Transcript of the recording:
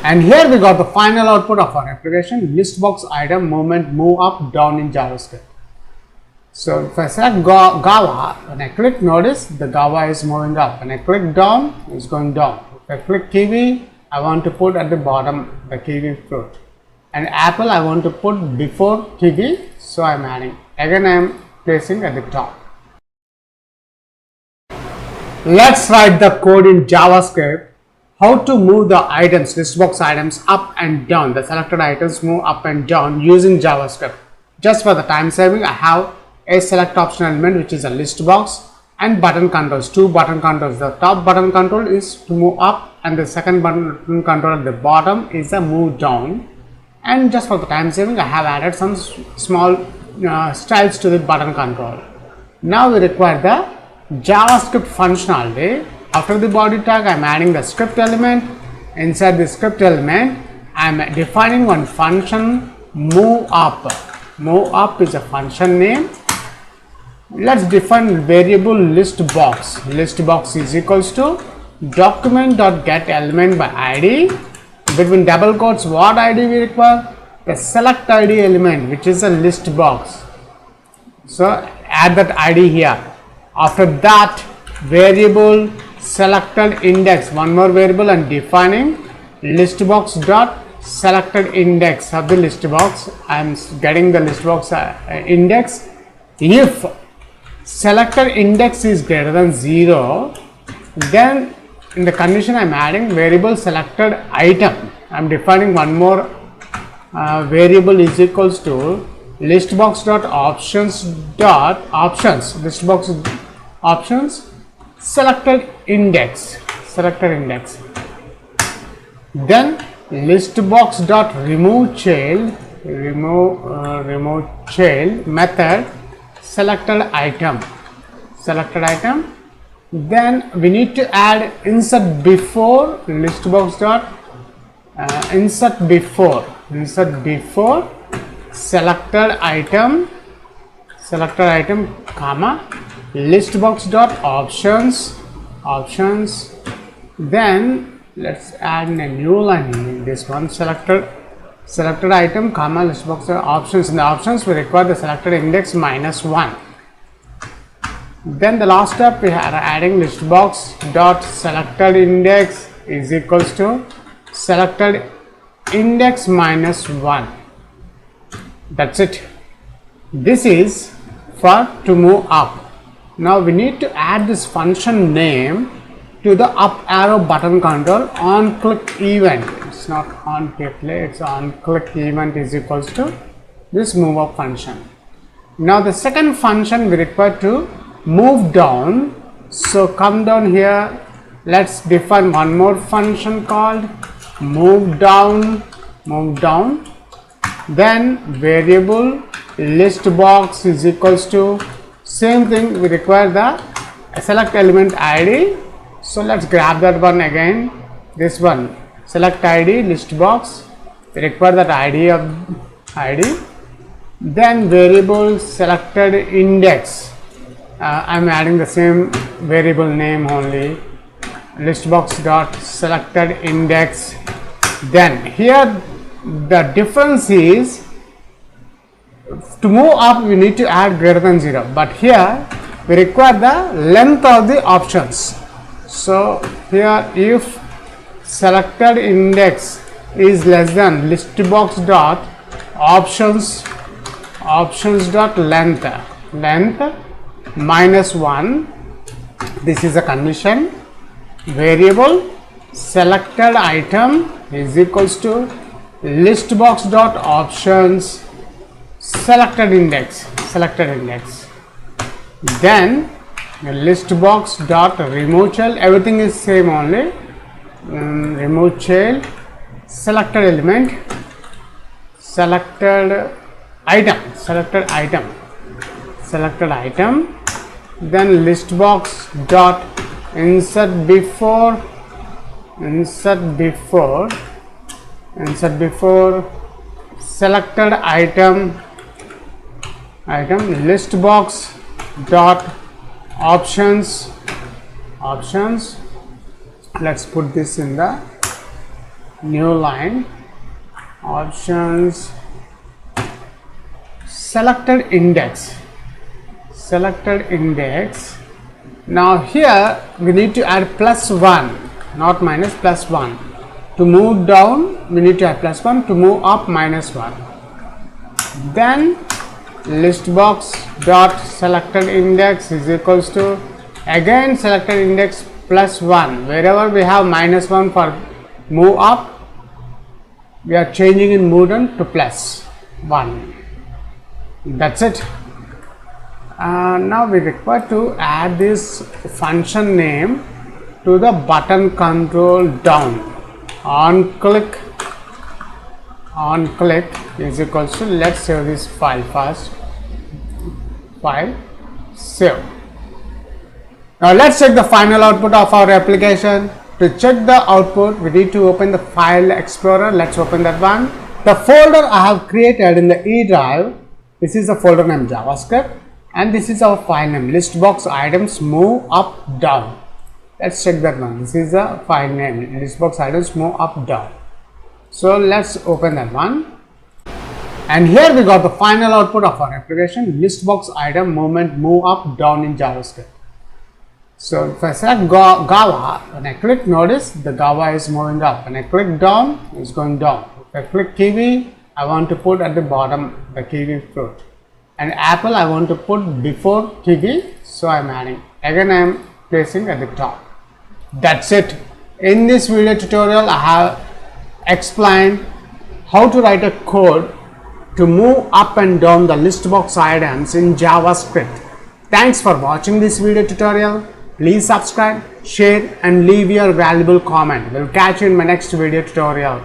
And here we got the final output of our application, listbox item movement move up down in JavaScript. So if I select Gava, when I click, notice the Gava is moving up. When I click down, it's going down. If I click kiwi, I want to put at the bottom the kiwi fruit. And apple I want to put before kiwi, so I am adding. Again I am placing at the top. Let's write the code in JavaScript. How to move the items, listbox items up and down. The selected items move up and down using JavaScript. Just for the time saving, I have a select option element which is a list box and button controls, two button controls. The top button control is to move up and the second button control at the bottom is a move down. And just for the time saving, I have added some small styles to the button control. Now we require the JavaScript functionality. After the body tag, I am adding the script element. Inside the script element, I am defining one function, move up. Move up is a function name. Let's define variable listbox. Listbox is equals to document.getElement by id. Between double quotes, what id we require? The select id element, which is a listbox. So add that id here. After that, variable selected index, one more variable, and defining listbox dot selected index of the listbox. I am getting the listbox index. If selected index is greater than 0, then in the condition I am adding variable selected item. I am defining one more variable is equals to listbox dot options listbox options selected index. Then listbox dot remove child method selected item. Then we need to add insert before listbox dot insert before selected item comma listbox dot options. Then let's add a new line in this one, selected item comma listbox dot options. In the options we require the selected index -1. Then the last step we are adding listbox dot selected index is equals to selected index -1. That's it. This is for to move up. Now we need to add this function name to the up arrow button control on click event. It's not on click play, it's on click event is equals to this move up function. Now the second function we require to move down. So come down here, let's define one more function called move down. Then variable listbox is equals to same thing, we require the select element id. So let's grab that one again, this one select id listbox, we require that id. Then variable selected index, I'm adding the same variable name only, listbox dot selected index. Then here the difference is to move up we need to add greater than 0, but here we require the length of the options. So here if selected index is less than listbox dot options dot length -1, this is a condition. Variable selected item is equals to listbox dot options selected index. Then listbox dot remove child, everything is same only, remove child selected element selected item. Then listbox dot insert before selected item listbox dot options. Let's put this in the new line, options, selected index. Now here we need to add +1, not minus, +1. To move down we need to add +1, to move up -1. Then listbox dot selected index is equals to again selected index +1. Wherever we have -1 for move up, we are changing in move down to +1. That's it. Now we require to add this function name to the button control down. On click is equals to, let's save this file first. File, save. Now let's check the final output of our application. To check the output, we need to open the file explorer. Let's open that one. The folder I have created in the E drive, this is the folder name JavaScript, and this is our file name listbox items move up down. Let's check that one. This is the file name listbox items move up down. So let's open that one, and here we got the final output of our application listbox item movement move up down in JavaScript. So if I select Gava, when I click, notice the Gava is moving up. When I click down, it's going down. If I click kiwi, I want to put at the bottom the kiwi fruit, and apple I want to put before kiwi, so I'm adding. Again I am placing at the top. That's it. In this video tutorial I have explained how to write a code to move up and down the listbox items in JavaScript. Thanks for watching this video tutorial. Please subscribe, share and leave your valuable comment. We'll catch you in my next video tutorial.